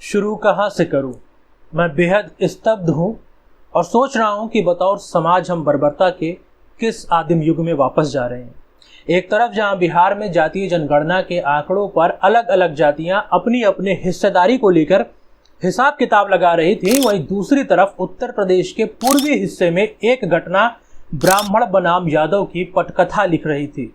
शुरू कहाँ से करूं? मैं बेहद स्तब्ध हूं और सोच रहा हूं कि बतौर समाज हम बर्बरता के किस आदिम युग में वापस जा रहे हैं। एक तरफ जहां बिहार में जातीय जनगणना के आंकड़ों पर अलग अलग जातियां अपनी अपनी हिस्सेदारी को लेकर हिसाब किताब लगा रही थी, वहीं दूसरी तरफ उत्तर प्रदेश के पूर्वी हिस्से में एक घटना ब्राह्मण बनाम यादव की पटकथा लिख रही थी।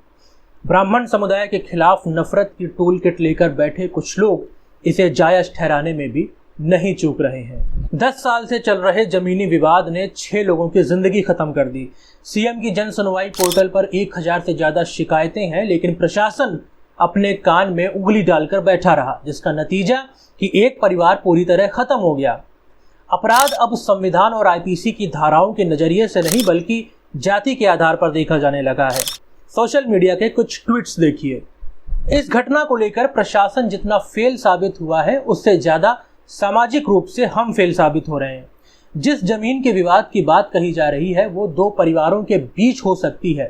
ब्राह्मण समुदाय के खिलाफ नफरत की टूल किट लेकर बैठे कुछ लोग इसे जायज ठहराने में भी नहीं चूक रहे हैं। 10 साल से चल रहे जमीनी विवाद ने 6 लोगों की जिंदगी खत्म कर दी। सीएम की जन सुनवाई पोर्टल पर 1000 से ज्यादा शिकायतें हैं, लेकिन प्रशासन अपने कान में उंगली डालकर बैठा रहा, जिसका नतीजा कि एक परिवार पूरी तरह खत्म हो गया। अपराध अब संविधान और आईपीसी की धाराओं के नजरिए से नहीं बल्कि जाति के आधार पर देखा जाने लगा है। सोशल मीडिया के कुछ ट्वीट्स देखिए। इस घटना को लेकर प्रशासन जितना फेल साबित हुआ है, उससे ज्यादा सामाजिक रूप से हम फेल साबित हो रहे हैं। जिस जमीन के विवाद की बात कही जा रही है वो 2 परिवारों के बीच हो सकती है।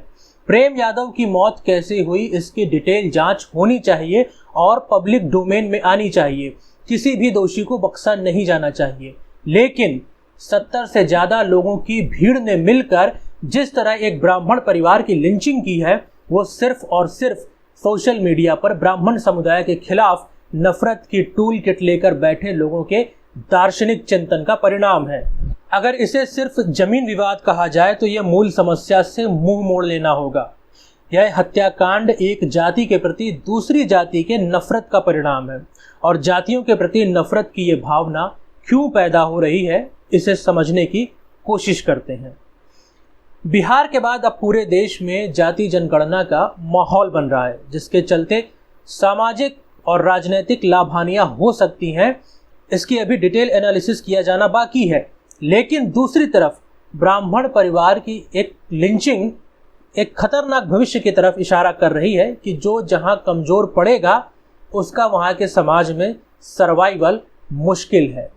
प्रेम यादव की मौत कैसे हुई इसकी डिटेल जांच होनी चाहिए और पब्लिक डोमेन में आनी चाहिए। किसी भी दोषी को बख्शा नहीं जाना चाहिए, लेकिन 70 से ज्यादा लोगों की भीड़ ने मिलकर जिस तरह एक ब्राह्मण परिवार की लिंचिंग की है, वो सिर्फ और सिर्फ सोशल मीडिया पर ब्राह्मण समुदाय के खिलाफ नफरत की टूल किट लेकर बैठे लोगों के दार्शनिक चिंतन का परिणाम है। अगर इसे सिर्फ जमीन विवाद कहा जाए तो यह मूल समस्या से मुंह मोड़ लेना होगा। यह हत्याकांड एक जाति के प्रति दूसरी जाति के नफरत का परिणाम है, और जातियों के प्रति नफरत की यह भावना क्यों पैदा हो रही है, इसे समझने की कोशिश करते हैं। बिहार के बाद अब पूरे देश में जाति जनगणना का माहौल बन रहा है, जिसके चलते सामाजिक और राजनीतिक लाभ हानियां हो सकती हैं। इसकी अभी डिटेल एनालिसिस किया जाना बाकी है, लेकिन दूसरी तरफ ब्राह्मण परिवार की एक लिंचिंग एक खतरनाक भविष्य की तरफ इशारा कर रही है कि जो जहां कमजोर पड़ेगा उसका वहां के समाज में सर्वाइवल मुश्किल है।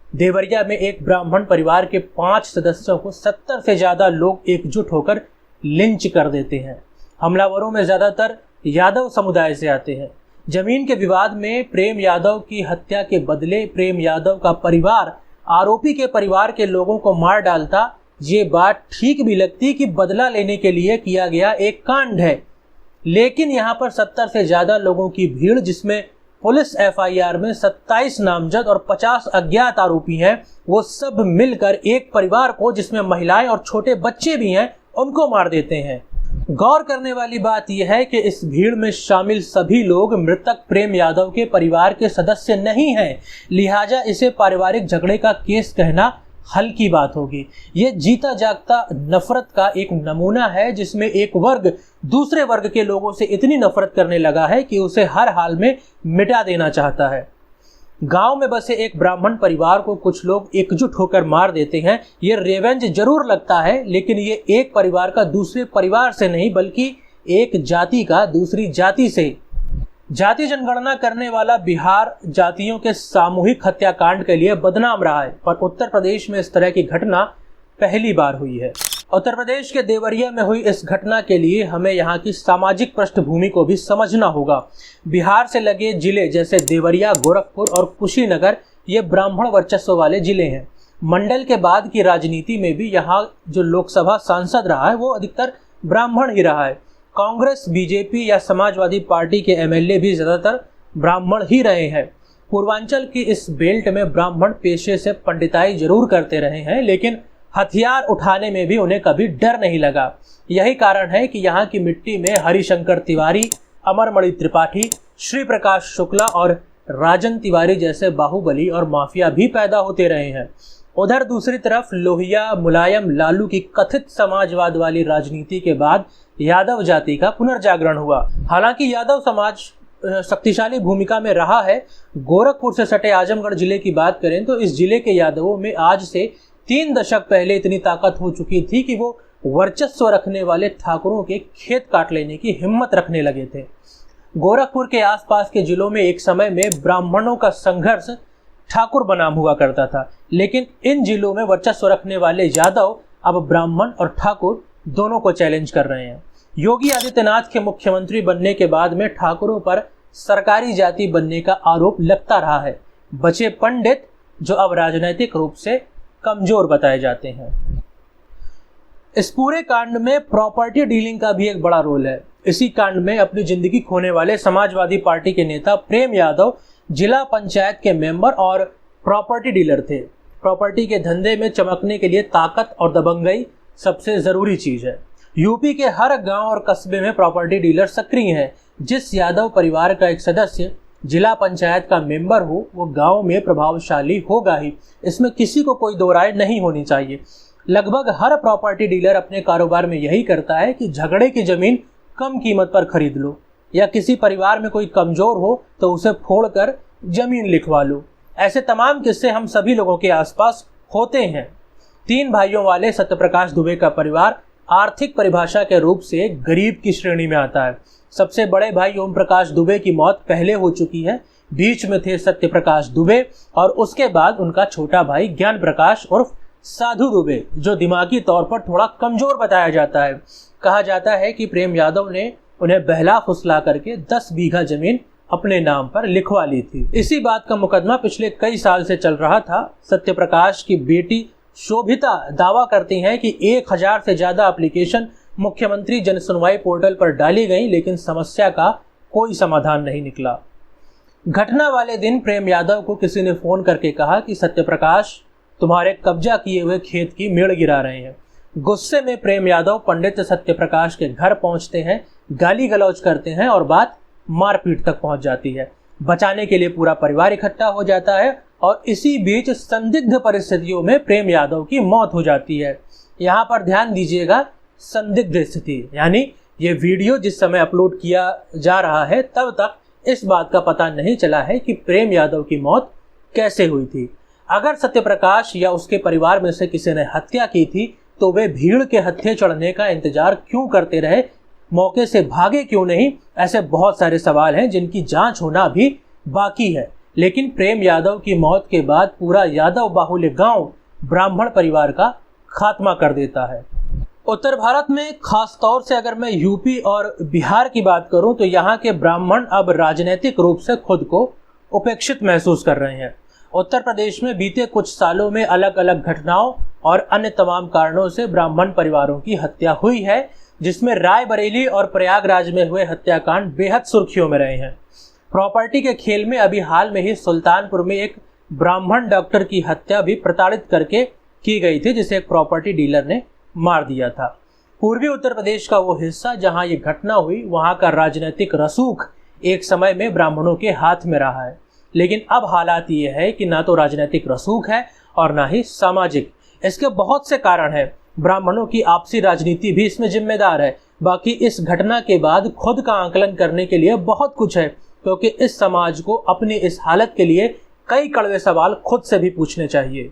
देवरिया में एक ब्राह्मण परिवार के 5 सदस्यों को 70 से ज्यादा लोग एकजुट होकर लिंच कर देते हैं। हमलावरों में ज्यादातर यादव समुदाय से आते हैं। जमीन के विवाद में प्रेम यादव की हत्या के बदले प्रेम यादव का परिवार आरोपी के परिवार के लोगों को मार डालता। ये बात ठीक भी लगती कि बदला लेने के लिए किया गया एक कांड है, लेकिन यहाँ पर 70 से ज्यादा लोगों की भीड़, जिसमें पुलिस एफआईआर में 27 नामजद और 50 अज्ञात आरोपी हैं, वो सब मिलकर एक परिवार को, जिसमें महिलाएं और छोटे बच्चे भी हैं, उनको मार देते हैं। गौर करने वाली बात यह है कि इस भीड़ में शामिल सभी लोग मृतक प्रेम यादव के परिवार के सदस्य नहीं हैं, लिहाजा इसे पारिवारिक झगड़े का केस कहना हल्की बात होगी। ये जीता जागता नफरत का एक नमूना है, जिसमें एक वर्ग दूसरे वर्ग के लोगों से इतनी नफरत करने लगा है कि उसे हर हाल में मिटा देना चाहता है। गांव में बसे एक ब्राह्मण परिवार को कुछ लोग एकजुट होकर मार देते हैं। ये रिवेंज जरूर लगता है, लेकिन ये एक परिवार का दूसरे परिवार से नहीं बल्कि एक जाति का दूसरी जाति से। जाति जनगणना करने वाला बिहार जातियों के सामूहिक हत्याकांड के लिए बदनाम रहा है, पर उत्तर प्रदेश में इस तरह की घटना पहली बार हुई है। उत्तर प्रदेश के देवरिया में हुई इस घटना के लिए हमें यहाँ की सामाजिक पृष्ठभूमि को भी समझना होगा। बिहार से लगे जिले जैसे देवरिया, गोरखपुर और कुशीनगर ये ब्राह्मण वर्चस्व वाले जिले हैं। मंडल के बाद की राजनीति में भी यहाँ जो लोकसभा सांसद रहा है वो अधिकतर ब्राह्मण ही रहा है। कांग्रेस, बीजेपी या समाजवादी पार्टी के एमएलए भी ज्यादातर ब्राह्मण ही रहे हैं। पूर्वांचल की इस बेल्ट में ब्राह्मण पेशे से पंडिताई जरूर करते रहे हैं, लेकिन हथियार उठाने में भी उन्हें कभी डर नहीं लगा। यही कारण है कि यहाँ की मिट्टी में हरिशंकर तिवारी, अमरमणि त्रिपाठी, श्री प्रकाश शुक्ला और राजन तिवारी जैसे बाहुबली और माफिया भी पैदा होते रहे हैं। उधर दूसरी तरफ लोहिया, मुलायम, लालू की कथित समाजवाद वाली राजनीति के बाद यादव जाति का पुनर्जागरण हुआ। हालांकि यादव समाज शक्तिशाली भूमिका में रहा है। गोरखपुर से सटे आजमगढ़ जिले की बात करें तो इस जिले के यादवों में आज से 3 दशक पहले इतनी ताकत हो चुकी थी कि वो वर्चस्व रखने वाले ठाकुरों के खेत काट लेने की हिम्मत रखने लगे थे। गोरखपुर के आसपास के जिलों में एक समय में ब्राह्मणों का संघर्ष ठाकुर बनाम हुआ करता था, लेकिन इन जिलों में वर्चस्व रखने वाले यादव अब ब्राह्मण और ठाकुर दोनों को चैलेंज कर रहे हैं। योगी आदित्यनाथ के मुख्यमंत्री बनने के बाद में ठाकुरों पर सरकारी जाति बनने का आरोप लगता रहा है, बचे पंडित जो अब राजनीतिक रूप से कमजोर बताए जाते हैं। इस पूरे कांड में प्रॉपर्टी डीलिंग का भी एक बड़ा रोल है। इसी कांड में अपनी जिंदगी खोने वाले समाजवादी पार्टी के नेता प्रेम यादव जिला पंचायत के मेंबर और प्रॉपर्टी डीलर थे। प्रॉपर्टी के धंधे में चमकने के लिए ताकत और दबंगई सबसे जरूरी चीज है। यूपी के हर गांव और कस्बे में प्रॉपर्टी डीलर सक्रिय हैं। जिस यादव परिवार का एक सदस्य जिला पंचायत का मेंबर हो वो गांव में प्रभावशाली होगा ही, इसमें किसी को कोई दो राय नहीं होनी चाहिए। लगभग हर प्रॉपर्टी डीलर अपने कारोबार में यही करता है कि झगड़े की जमीन कम कीमत पर खरीद लो, या किसी परिवार में कोई कमजोर हो तो उसे फोड़कर जमीन लिखवा लो। ऐसे तमाम किस्से हम सभी लोगों के आसपास होते हैं। 3 भाइयों वाले सत्यप्रकाश दुबे का परिवार आर्थिक परिभाषा के रूप से गरीब की श्रेणी में आता है। सबसे बड़े भाई ओम प्रकाश दुबे की मौत पहले हो चुकी है। बीच में थे सत्यप्रकाश दुबे और उसके बाद उनका छोटा भाई ज्ञान प्रकाश उर्फ साधु दुबे, जो दिमागी तौर पर थोड़ा कमजोर बताया जाता है। कहा जाता है कि प्रेम यादव ने उन्हें बहला फुसला करके 10 बीघा जमीन अपने नाम पर लिखवा ली थी। इसी बात का मुकदमा पिछले कई साल से चल रहा था। सत्यप्रकाश की बेटी शोभिता दावा करती हैं कि 1000 से ज्यादा एप्लीकेशन मुख्यमंत्री जन सुनवाई पोर्टल पर डाली गई, लेकिन समस्या का कोई समाधान नहीं निकला। घटना वाले दिन प्रेम यादव को किसी ने फोन करके कहा कि सत्यप्रकाश तुम्हारे कब्जा किए हुए खेत की मेड़ गिरा रहे हैं। गुस्से में प्रेम यादव पंडित सत्यप्रकाश के घर पहुंचते हैं, गाली गलौज करते हैं और बात मारपीट तक पहुंच जाती है। बचाने के लिए पूरा परिवार इकट्ठा हो जाता है और इसी बीच संदिग्ध परिस्थितियों में प्रेम यादव की मौत हो जाती है। यहाँ पर ध्यान दीजिएगा, संदिग्ध स्थिति, यानी ये वीडियो जिस समय अपलोड किया जा रहा है तब तक इस बात का पता नहीं चला है कि प्रेम यादव की मौत कैसे हुई थी। अगर सत्यप्रकाश या उसके परिवार में से किसी ने हत्या की थी तो वे भीड़ के हत्थे चढ़ने का इंतजार क्यों करते रहे, मौके से भागे क्यों नहीं? ऐसे बहुत सारे सवाल हैं जिनकी जांच होना भी बाकी है। लेकिन प्रेम यादव की मौत के बाद पूरा यादव बाहुल्य गांव ब्राह्मण परिवार का खात्मा कर देता है। उत्तर भारत में खास तौर से अगर मैं यूपी और बिहार की बात करूं तो यहाँ के ब्राह्मण अब राजनीतिक रूप से खुद को उपेक्षित महसूस कर रहे हैं। उत्तर प्रदेश में बीते कुछ सालों में अलग अलग घटनाओं और अन्य तमाम कारणों से ब्राह्मण परिवारों की हत्या हुई है, जिसमें रायबरेली और प्रयागराज में हुए हत्याकांड बेहद सुर्खियों में रहे हैं। प्रॉपर्टी के खेल में अभी हाल में ही सुल्तानपुर में एक ब्राह्मण डॉक्टर की हत्या भी प्रताड़ित करके की गई थी, जिसे एक प्रॉपर्टी डीलर ने मार दिया था। पूर्वी उत्तर प्रदेश का वो हिस्सा जहां ये घटना हुई, वहां का राजनीतिक रसूख एक समय में ब्राह्मणों के हाथ में रहा है। लेकिन अब हालात ये है कि ना तो राजनीतिक रसूख है और ना ही सामाजिक। इसके बहुत से कारण हैं। ब्राह्मणों की आपसी राजनीति भी इसमें जिम्मेदार है। बाकी इस घटना के बाद खुद का आकलन करने के लिए बहुत कुछ है, क्योंकि इस समाज को अपनी इस हालत के लिए कई कड़वे सवाल खुद से भी पूछने चाहिए।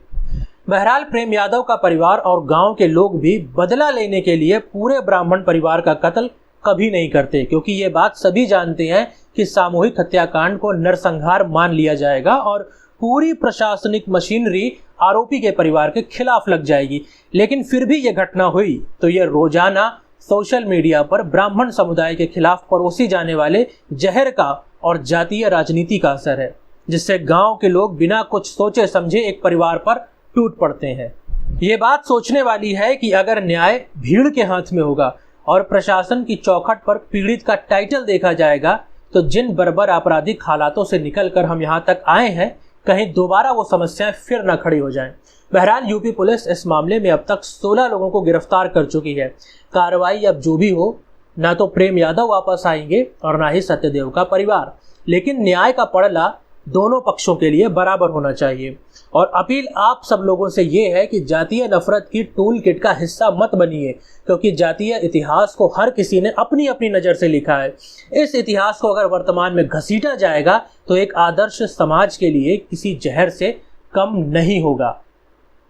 बहरहाल प्रेम यादव का परिवार और गांव के लोग भी बदला लेने के लिए पूरे ब्राह्मण परिवार का कत्ल कभी नहीं करते, क्योंकि ये बात सभी जानते हैं कि सामूहिक हत्याकांड को नरसंहार मान लिया जाएगा और पूरी प्रशासनिक मशीनरी आरोपी के परिवार के खिलाफ लग जाएगी। लेकिन फिर भी ये घटना हुई तो ये रोजाना सोशल मीडिया पर ब्राह्मण समुदाय के खिलाफ परोसी जाने वाले जहर का और जातीय राजनीति का असर है, जिससे गांव के लोग बिना कुछ सोचे समझे एक परिवार पर टूट पड़ते हैं। ये बात सोचने वाली है कि अगर न्याय भीड़ के हाथ में होगा और प्रशासन की चौखट पर पीड़ित का टाइटल देखा जाएगा तो जिन बर्बर आपराधिक हालातों से निकलकर हम यहाँ तक आए हैं, कहीं दोबारा वो समस्याएं फिर न खड़ी हो जाएं। बहरहाल यूपी पुलिस इस मामले में अब तक 16 लोगों को गिरफ्तार कर चुकी है। कार्रवाई अब जो भी हो, ना तो प्रेम यादव वापस आएंगे और ना ही सत्यदेव का परिवार, लेकिन न्याय का पड़ला दोनों पक्षों के लिए बराबर होना चाहिए। और अपील आप सब लोगों से ये है कि जातीय नफरत की टूल किट का हिस्सा मत बनिए, क्योंकि जातीय इतिहास को हर किसी ने अपनी अपनी नज़र से लिखा है। इस इतिहास को अगर वर्तमान में घसीटा जाएगा तो एक आदर्श समाज के लिए किसी जहर से कम नहीं होगा।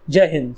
जय हिंद।